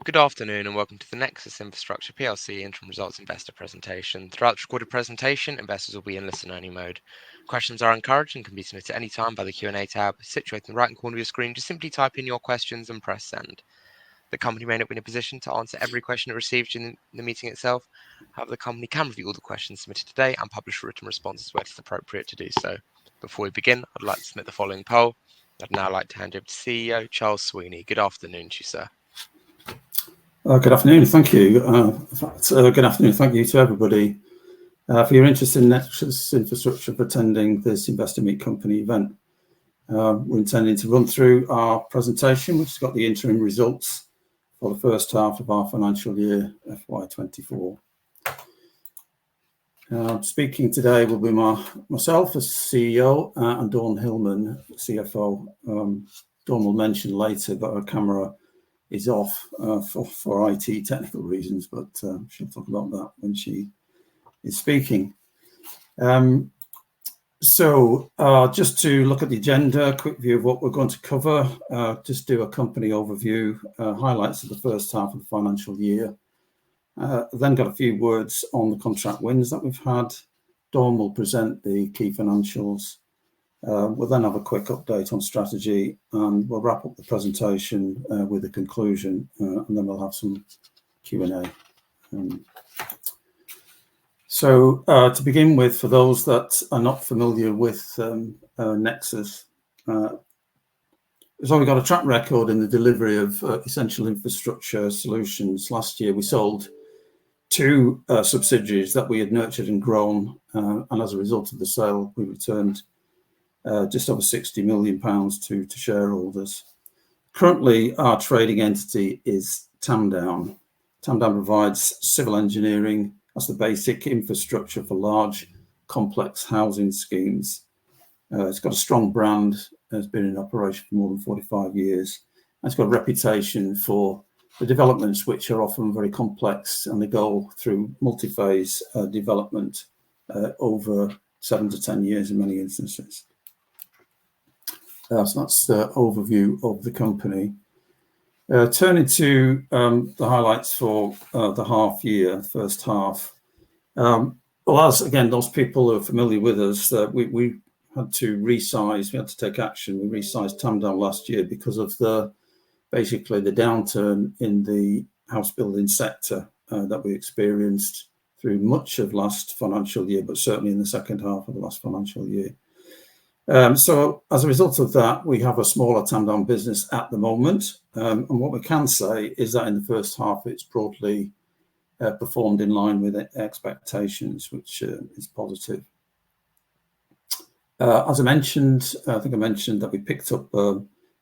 Good afternoon and welcome to the NEXUS Infrastructure PLC Interim Results Investor Presentation. Throughout the recorded presentation, investors will be in listen-only mode. Questions are encouraged and can be submitted at any time by the Q&A tab situated in the right-hand corner of your screen. Just simply type in your questions and press send. The company may not be in a position to answer every question it receives during the meeting itself. However, the company can review all the questions submitted today and publish written responses where it's appropriate to do so. Before we begin, I'd like to submit the following poll. I'd now like to hand you over to CEO Charles Sweeney. Good afternoon to you, sir. Good afternoon, thank you. Good afternoon, thank you to everybody for your interest in NEXUS Infrastructure for attending this Investor Meet Company event. We're intending to run through our presentation, which has got the interim results for the first half of our financial year, FY24. Speaking today will be myself as CEO and Dawn Hillman, CFO. Dawn will mention later that our camera is off for IT technical reasons, but she'll talk about that when she is speaking. Just to look at the agenda, quick view of what we're going to cover, just do a company overview, highlights of the first half of the financial year, then got a few words on the contract wins that we've had. Dawn will present the key financials. We'll then have a quick update on strategy and we'll wrap up the presentation with a conclusion and then we'll have some Q&A. To begin with, for those that are not familiar with NEXUS, we've got a track record in the delivery of essential infrastructure solutions. Last year we sold two subsidiaries that we had nurtured and grown, and as a result of the sale we returned just over £60 million to shareholders. Currently, our trading entity is Tamdown. Tamdown provides civil engineering as the basic infrastructure for large, complex housing schemes. It's got a strong brand, has been in operation for more than 45 years. And it's got a reputation for the developments which are often very complex and they go through multi-phase development over 7 to 10 years in many instances. So that's the overview of the company. Turning to the highlights for the half year, first half. Well, as again, those people who are familiar with us, we had to resize, we had to take action. We resized Tamdown last year because of basically the downturn in the house building sector that we experienced through much of last financial year, but certainly in the second half of the last financial year. So as a result of that, we have a smaller Tamdown business at the moment. And what we can say is that in the first half, it's broadly performed in line with expectations, which is positive. As I mentioned, I think I mentioned that we picked up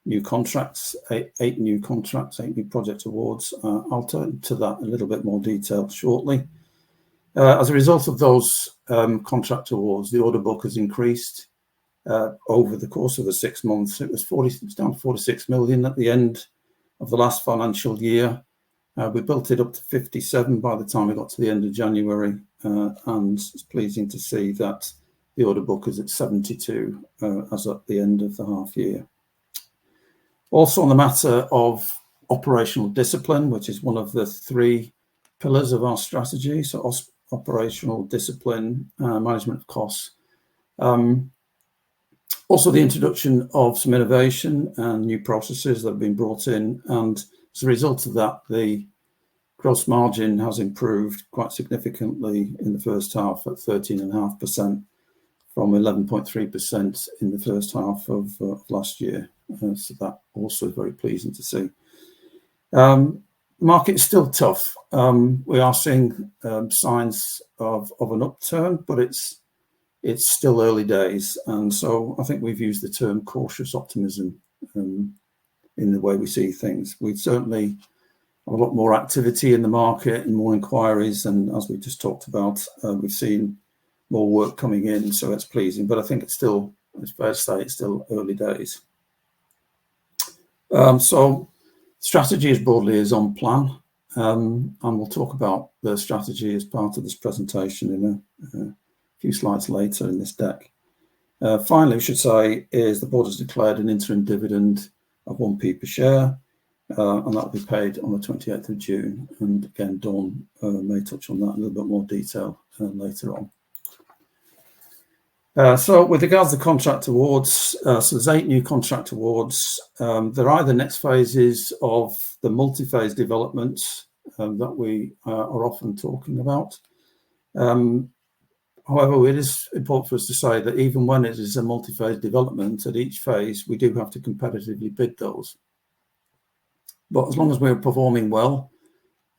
new contracts, eight new project awards. I'll turn to that in a little bit more detail shortly. As a result of those contract awards, the order book has increased. Over the course of the 6 months, it was down to 46 million at the end of the last financial year. We built it up to 57 by the time we got to the end of January, and it's pleasing to see that the order book is at 72 as at the end of the half year. Also on the matter of operational discipline, which is one of the 3 pillars of our strategy, so operational discipline, management of costs. Also the introduction of some innovation and new processes that have been brought in, and as a result of that, the gross margin has improved quite significantly in the first half at 13.5% from 11.3% in the first half of last year. So that also is very pleasing to see. The market is still tough. We are seeing signs of an upturn, but it's still early days, and so I think we've used the term cautious optimism in the way we see things. We certainly have a lot more activity in the market and more inquiries, and as we just talked about, we've seen more work coming in, so it's pleasing, but I think it's fair to say it's still early days. So strategy is broadly on plan, and we'll talk about the strategy as part of this presentation in a few slides later in this deck. Finally, we should say is the board has declared an interim dividend of 1p per share, and that will be paid on the 28th of June. And again, Dawn may touch on that in a little bit more detail later on. So with regards to contract awards, so there's 8 new contract awards. They're either next phases of the multi-phase development that we are often talking about. However, it is important for us to say that even when it is a multi-phase development, at each phase, we do have to competitively bid those. But as long as we're performing well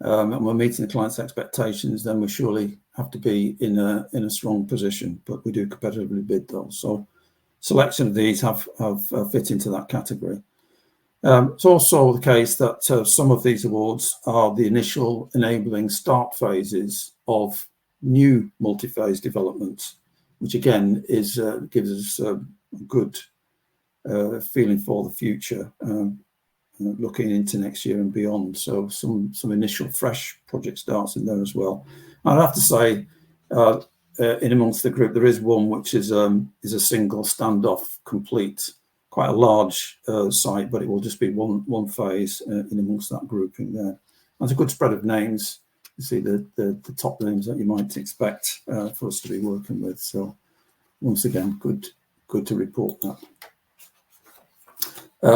and we're meeting the client's expectations, then we surely have to be in a strong position. But we do competitively bid those. So selection of these have fit into that category. It's also the case that some of these awards are the initial enabling start phases of new multi-phase developments, which again is gives us a good feeling for the future, looking into next year and beyond. So some initial fresh project starts in there as well. I'd have to say, in amongst the group, there is one which is a single standoff complete, quite a large site, but it will just be one phase in amongst that grouping there. There's a good spread of names. You see the top names that you might expect for us to be working with. So once again, good to report that.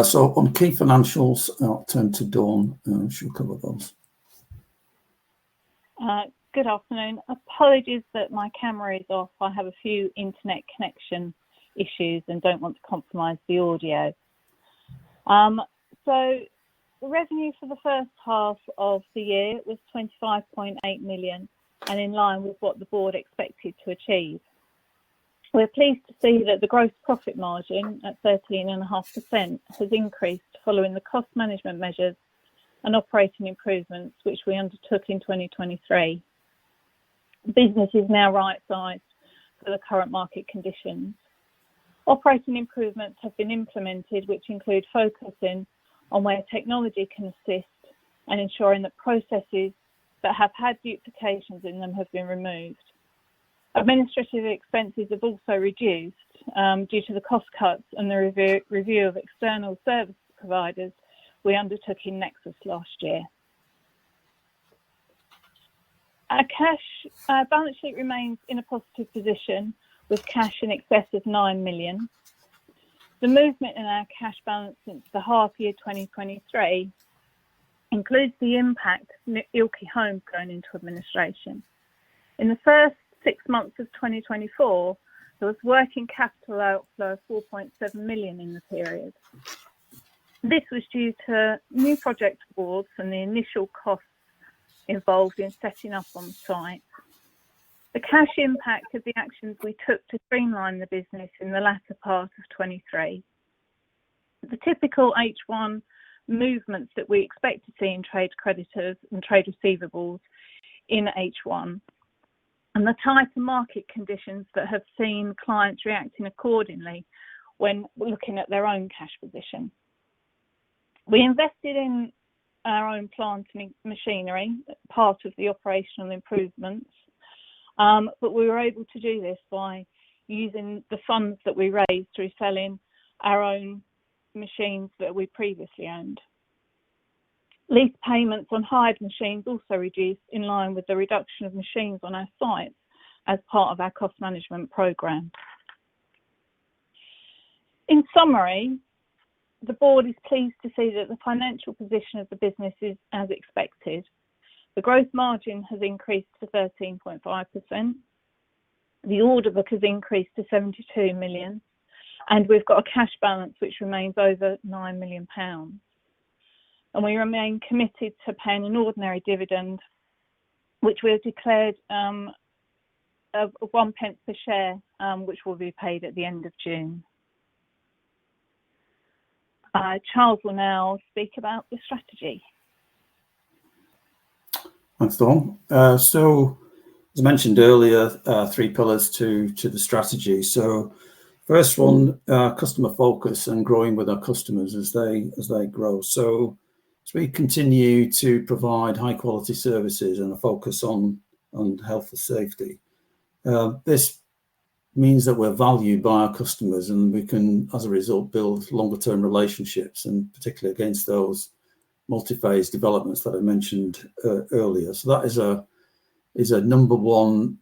So on key financials, I'll turn to Dawn. She'll cover those. Good afternoon. Apologies that my camera is off. I have a few internet connection issues and don't want to compromise the audio. So the revenue for the first half of the year was 25.8 million and in line with what the board expected to achieve. We're pleased to see that the gross profit margin at 13.5% has increased following the cost management measures and operating improvements which we undertook in 2023. The business is now right-sized for the current market conditions. Operating improvements have been implemented, which include focusing on where technology can assist and ensuring that processes that have had duplications in them have been removed. Administrative expenses have also reduced due to the cost cuts and the review of external service providers we undertook in NEXUS last year. Our cash balance sheet remains in a positive position with cash in excess of 9 million. The movement in our cash balance since the half year 2023 includes the impact of Ilkley Homes going into administration. In the first 6 months of 2024, there was working capital outflow of 4.7 million in the period. This was due to new project awards and the initial costs involved in setting up on site. The cash impact of the actions we took to streamline the business in the latter part of 23. The typical H1 movements that we expect to see in trade creditors and trade receivables in H1, and the tighter market conditions that have seen clients reacting accordingly when looking at their own cash position. We invested in our own plant and machinery, part of the operational improvements, but we were able to do this by using the funds that we raised through selling our own machines that we previously owned. Lease payments on hired machines also reduced in line with the reduction of machines on our sites as part of our cost management programme. In summary, the board is pleased to see that the financial position of the business is as expected. The gross margin has increased to 13.5%. The order book has increased to 72 million, and we've got a cash balance which remains over £9 million. And we remain committed to paying an ordinary dividend, which we have declared of 1 pence per share, which will be paid at the end of June. Charles will now speak about the strategy. Thanks, Dawn. So, as I mentioned earlier, 3 pillars to the strategy. So, first one, customer focus and growing with our customers as they grow. So, as we continue to provide high quality services and a focus on health and safety, this means that we're valued by our customers, and we can, as a result, build longer term relationships, and particularly against those multi-phase developments that I mentioned earlier. So that is a number one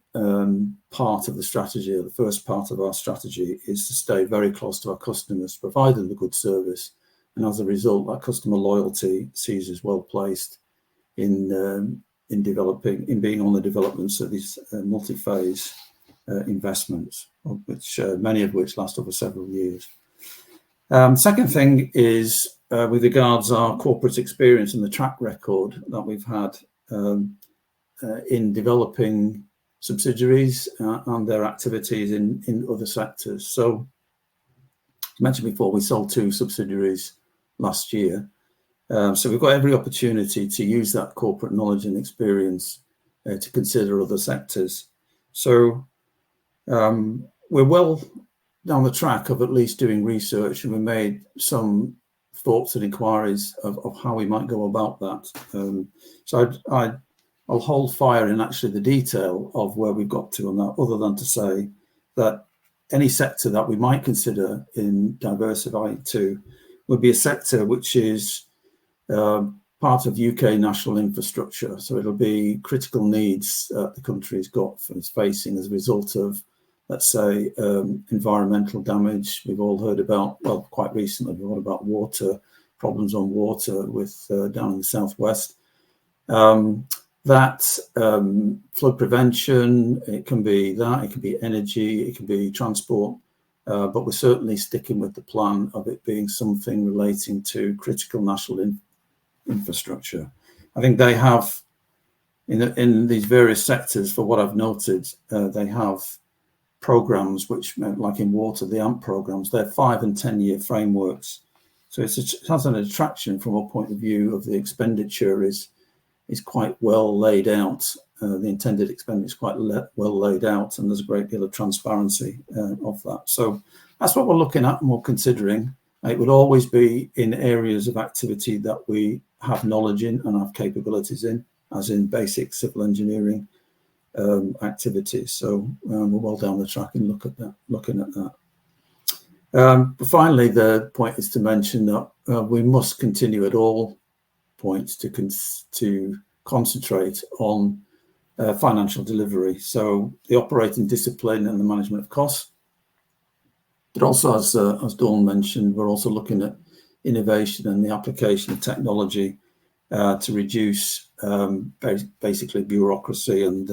part of the strategy, or the first part of our strategy, is to stay very close to our customers, provide them a good service, and as a result, that customer loyalty sees us well placed in being on the developments of these multi-phase investments, which many of which last over several years. Second thing is with regards our corporate experience and the track record that we've had in developing subsidiaries and their activities in other sectors. So, as mentioned before, we sold 2 subsidiaries last year. So we've got every opportunity to use that corporate knowledge and experience to consider other sectors. So we're well down the track of at least doing research, and we made some thoughts and inquiries of how we might go about that. So I'll hold fire in actually the detail of where we've got to on that, other than to say that any sector that we might consider in diversifying to would be a sector which is part of UK national infrastructure. So it'll be critical needs that the country's got and is facing as a result of, let's say, environmental damage. We've all heard about, well, quite recently, we've heard about water, problems on water with down in the southwest. Flood prevention, it can be that, it can be energy, it can be transport, but we're certainly sticking with the plan of it being something relating to critical national infrastructure. I think they have, in these various sectors, for what I've noted, they have programs which, like in water, the AMP programs, they're 5 and 10 year frameworks. So it has an attraction from a point of view of the expenditure is quite well laid out. The intended expenditure is quite well laid out, and there's a great deal of transparency of that. So that's what we're looking at and we're considering. It would always be in areas of activity that we have knowledge in and have capabilities in, as in basic civil engineering activities. So we're well down the track in looking at that. But finally, the point is to mention that we must continue at all points to concentrate on financial delivery. So the operating discipline and the management of costs. But also, as Dawn mentioned, we're also looking at innovation and the application of technology to reduce basically bureaucracy and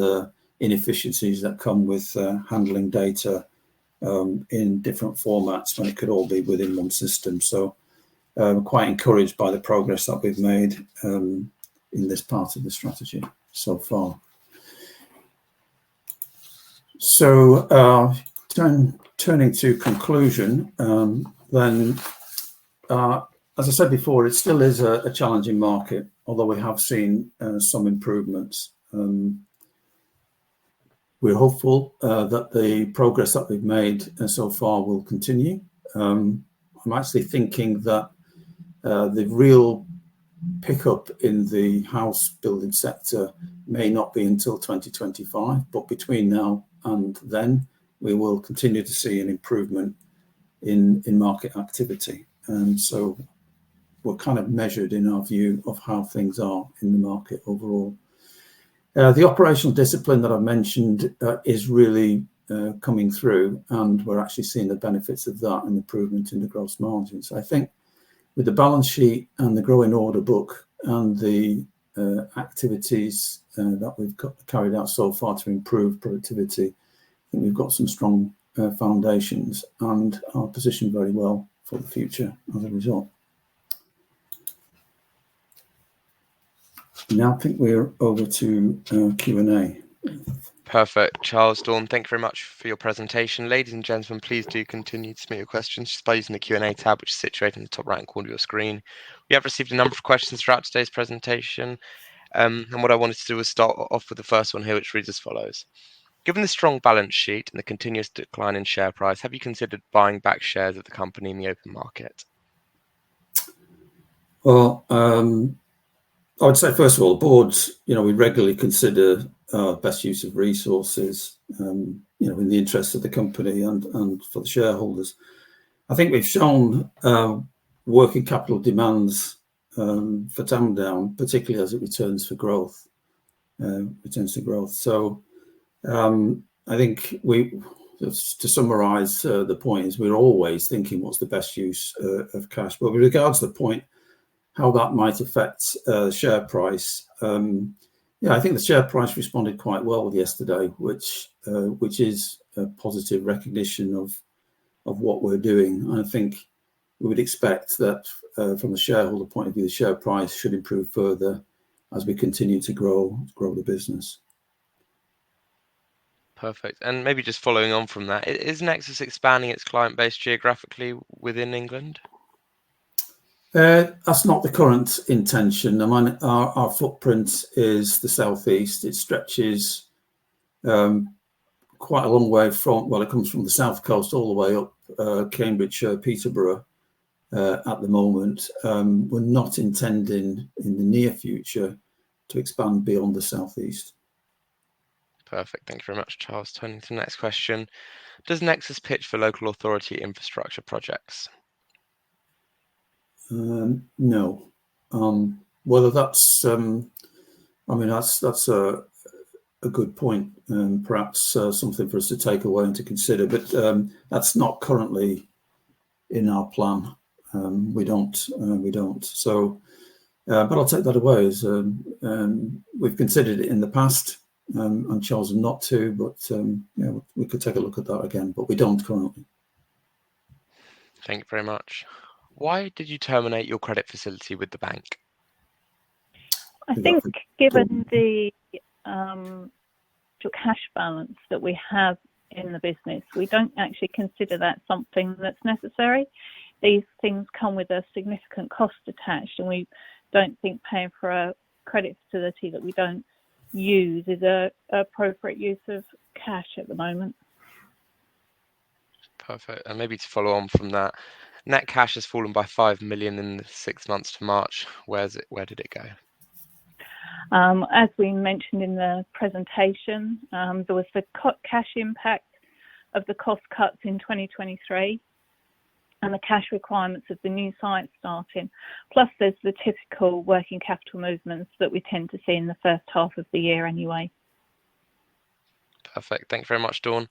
inefficiencies that come with handling data in different formats when it could all be within one system. So I'm quite encouraged by the progress that we've made in this part of the strategy so far. So turning to conclusion, then as I said before, it still is a challenging market, although we have seen some improvements. We're hopeful that the progress that we've made so far will continue. I'm actually thinking that the real pickup in the house building sector may not be until 2025, but between now and then, we will continue to see an improvement in market activity. And so we're kind of measured in our view of how things are in the market overall. The operational discipline that I mentioned is really coming through, and we're actually seeing the benefits of that and improvement in the gross margins. I think with the balance sheet and the growing order book and the activities that we've carried out so far to improve productivity, I think we've got some strong foundations and are positioned very well for the future as a result. Now I think we're over to Q&A. Perfect. Charles, Dawn, thank you very much for your presentation. Ladies and gentlemen, please do continue to submit your questions just by using the Q&A tab, which is situated in the top right corner of your screen. We have received a number of questions throughout today's presentation. And what I wanted to do was start off with the first one here, which reads as follows. Given the strong balance sheet and the continuous decline in share price, have you considered buying back shares of the company in the open market? Well, I would say, first of all, the boards, we regularly consider best use of resources, in the interest of the company and for the shareholders. I think we've shown working capital demands for Down, particularly as it returns to growth. So I think to summarise the point is we're always thinking what's the best use of cash. But with regards to the point, how that might affect share price, I think the share price responded quite well yesterday, which is a positive recognition of what we're doing. And I think we would expect that from a shareholder point of view, the share price should improve further as we continue to grow the business. Perfect. And maybe just following on from that, is Nexus expanding its client base geographically within England? That's not the current intention. I mean, our footprint is the southeast. It stretches quite a long way it comes from the south coast all the way up Cambridgeshire, Peterborough at the moment. We're not intending in the near future to expand beyond the southeast. Perfect. Thank you very much, Charles. Turning to the next question. Does Nexus pitch for local authority infrastructure projects? No. Whether that's, that's a good point, and perhaps something for us to take away and to consider. But that's not currently in our plan. We don't. So, but I'll take that away. As we've considered it in the past and chosen not to. But we could take a look at that again. But we don't currently. Thank you very much. Why did you terminate your credit facility with the bank? I think given the cash balance that we have in the business, we don't actually consider that something that's necessary. These things come with a significant cost attached, and we don't think paying for a credit facility that we don't use is a appropriate use of cash at the moment. Perfect. And maybe to follow on from that, net cash has fallen by 5 million in the 6 months to March. Where did it go? As we mentioned in the presentation, there was the cash impact of the cost cuts in 2023 and the cash requirements of the new site starting. Plus, there's the typical working capital movements that we tend to see in the first half of the year anyway. Perfect. Thank you very much, Dawn.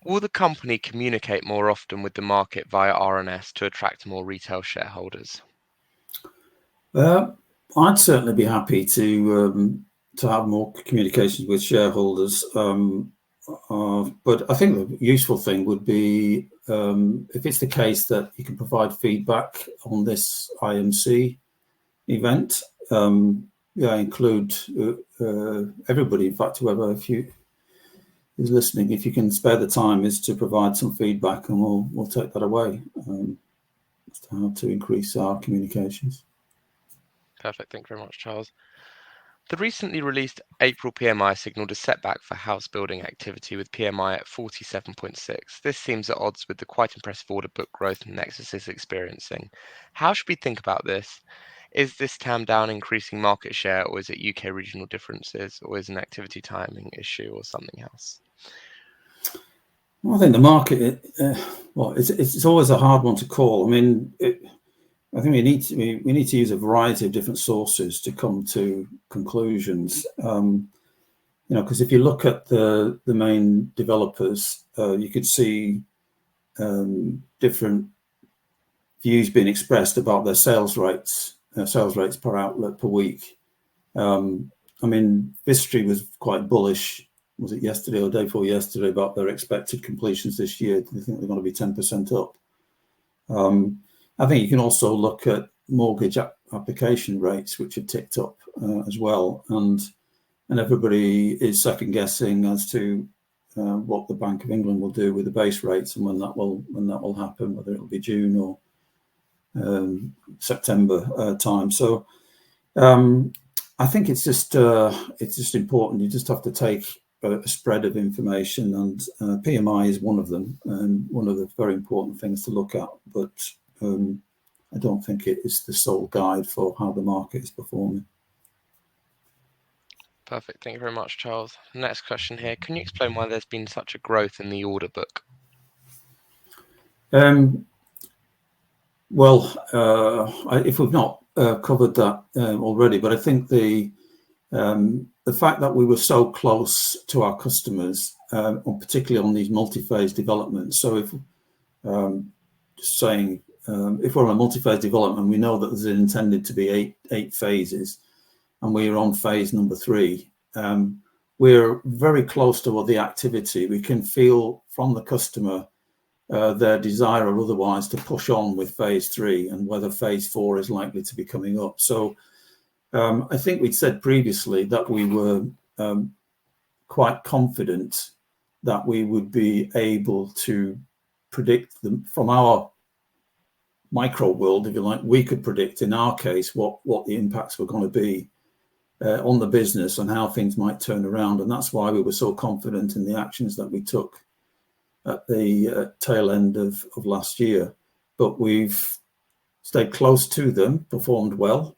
Will the company communicate more often with the market via RNS to attract more retail shareholders? I'd certainly be happy to have more communications with shareholders. But I think the useful thing would be if it's the case that you can provide feedback on this IMC event. Include everybody. In fact, whoever is listening, if you can spare the time, is to provide some feedback, and we'll take that away as to how to increase our communications. Perfect. Thank you very much, Charles. The recently released April PMI signalled a setback for house building activity with PMI at 47.6. This seems at odds with the quite impressive order book growth Nexus is experiencing. How should we think about this? Is this TAM down increasing market share, or is it UK regional differences, or is it an activity timing issue, or something else? Well, I think the market, it's always a hard one to call. I mean, I think we need to use a variety of different sources to come to conclusions. Because if you look at the main developers, you could see different views being expressed about their sales rates per outlet per week. I mean, Vistry was quite bullish. Was it yesterday or day before yesterday about their expected completions this year? They think they're going to be 10% up. I think you can also look at mortgage application rates, which have ticked up as well, and everybody is second guessing as to what the Bank of England will do with the base rates and when that will happen, whether it'll be June or September time. So I think it's just important. You just have to take a spread of information, and PMI is one of them, and one of the very important things to look at. But I don't think it is the sole guide for how the market is performing. Perfect. Thank you very much, Charles. Next question here. Can you explain why there's been such a growth in the order book? If we've not covered that already, but I think the fact that we were so close to our customers, particularly on these multi-phase developments. So if just saying, if we're on a multi-phase development, we know that there's intended to be eight phases, and we're on phase number 3. We're very close to the activity. We can feel from the customer their desire or otherwise to push on with phase 3, and whether phase 4 is likely to be coming up. So I think we'd said previously that we were quite confident that we would be able to predict them from our micro world, if you like. We could predict in our case what the impacts were going to be on the business and how things might turn around, and that's why we were so confident in the actions that we took at the tail end of last year. But we've stayed close to them, performed well,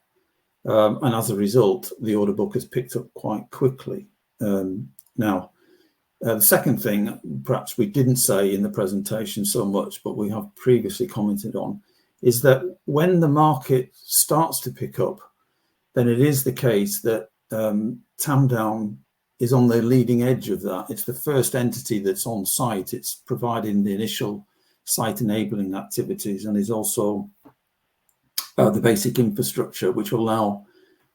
and as a result, the order book has picked up quite quickly. Now, the second thing, perhaps we didn't say in the presentation so much, but we have previously commented on, is that when the market starts to pick up, then it is the case that Tamdown is on the leading edge of that. It's the first entity that's on site. It's providing the initial site enabling activities, and is also the basic infrastructure, which will allow,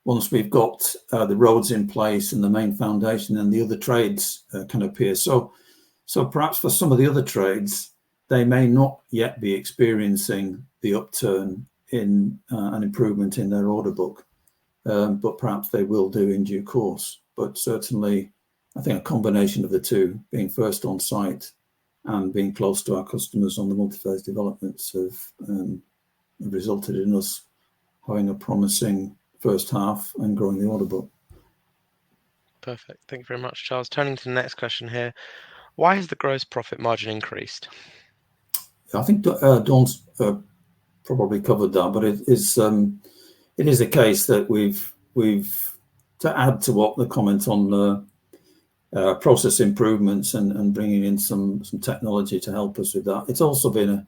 once we've got the roads in place and the main foundation, and the other trades can appear. So perhaps for some of the other trades, they may not yet be experiencing the upturn in an improvement in their order book, but perhaps they will do in due course. But certainly, I think a combination of the two, being first on site and being close to our customers on the multi-phase developments, have resulted in us having a promising first half and growing the order book. Perfect. Thank you very much, Charles. Turning to the next question here. Why has the gross profit margin increased? I think Dawn's probably covered that, but it is a case that we've to add to what the comment on process improvements and bringing in some technology to help us with that. It's also been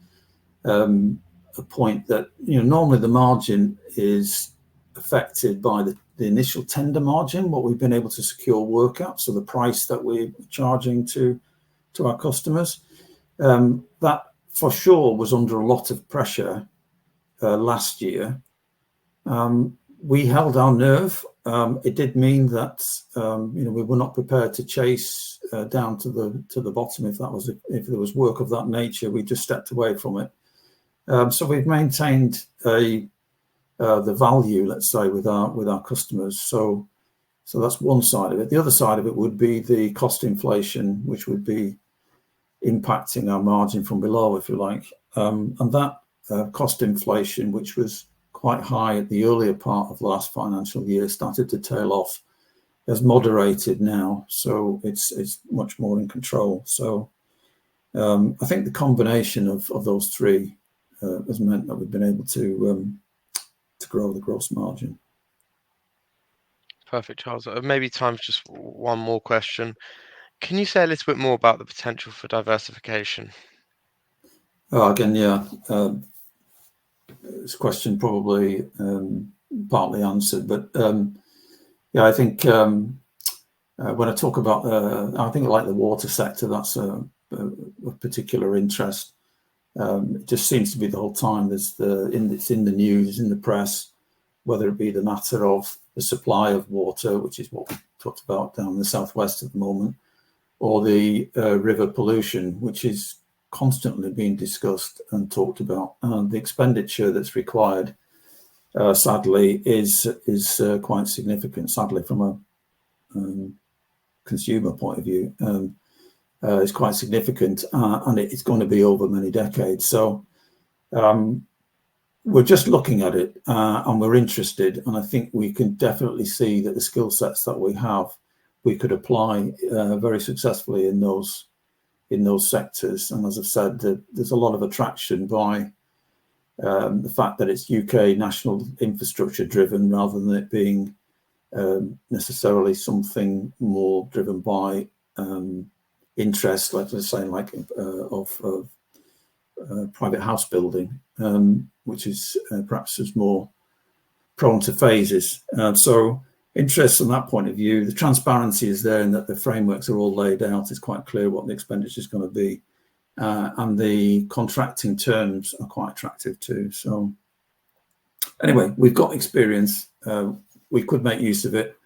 a point that, normally the margin is affected by the initial tender margin, what we've been able to secure work at, so the price that we're charging to our customers. That for sure was under a lot of pressure last year. We held our nerve. It did mean that we were not prepared to chase down to the bottom if there was work of that nature. We just stepped away from it. So we've maintained the value, let's say, with our customers. So that's one side of it. The other side of it would be the cost inflation, which would be impacting our margin from below, if you like. And that cost inflation, which was quite high at the earlier part of last financial year, started to tail off, has moderated now, so it's much more in control. So I think the combination of those three has meant that we've been able to grow the gross margin. Perfect, Charles. Maybe time for just one more question. Can you say a little bit more about the potential for diversification? Again, yeah. This question probably partly answered, but yeah, I think when I talk about, I think like the water sector, that's a particular interest. It just seems to be the whole time it's in the news, in the press, whether it be the matter of the supply of water, which is what we talked about down in the southwest at the moment, or the river pollution, which is constantly being discussed and talked about. And the expenditure that's required, sadly, is quite significant. Sadly, from a consumer point of view, is quite significant, and it's going to be over many decades. So we're just looking at it, and we're interested, and I think we can definitely see that the skill sets that we have, we could apply very successfully in those sectors. And as I've said, there's a lot of attraction by the fact that it's UK national infrastructure driven, rather than it being necessarily something more driven by interest, like let's say, of private house building, which is perhaps is more prone to phases. So interest from that point of view, the transparency is there in that the frameworks are all laid out. It's quite clear what the expenditure is going to be. And the contracting terms are quite attractive too. So anyway, we've got experience. We could make use of it,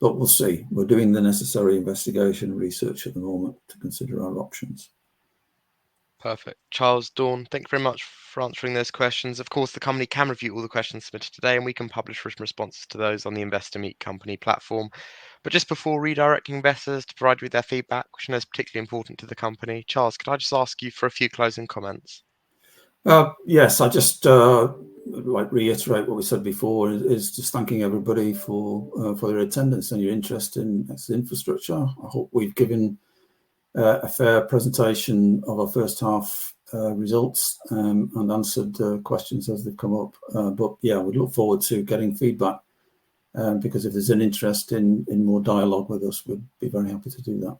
but we'll see. We're doing the necessary investigation and research at the moment to consider our options. Perfect. Charles, Dawn, thank you very much for answering those questions. Of course, the company can review all the questions submitted today, and we can publish written responses to those on the Investor Meet Company platform. But just before redirecting investors to provide you with their feedback, which I know is particularly important to the company, Charles, could I just ask you for a few closing comments? Yes, I just like reiterate what we said before, is just thanking everybody for their attendance and your interest in NEXUS infrastructure. I hope we've given a fair presentation of our first half results and answered questions as they've come up. But yeah, we look forward to getting feedback because if there's an interest in more dialogue with us, we'd be very happy to do that.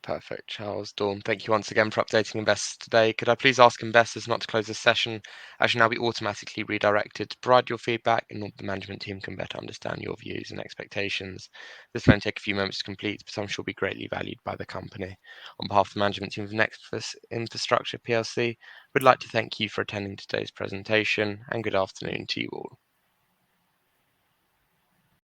Perfect. Charles, Dawn, thank you once again for updating investors today. Could I please ask investors not to close this session, as you'll now be automatically redirected to provide your feedback in order that the management team can better understand your views and expectations. This will only take a few moments to complete, but I'm sure will be greatly valued by the company. On behalf of the management team of NEXUS Infrastructure PLC, we'd like to thank you for attending today's presentation, and good afternoon to you all.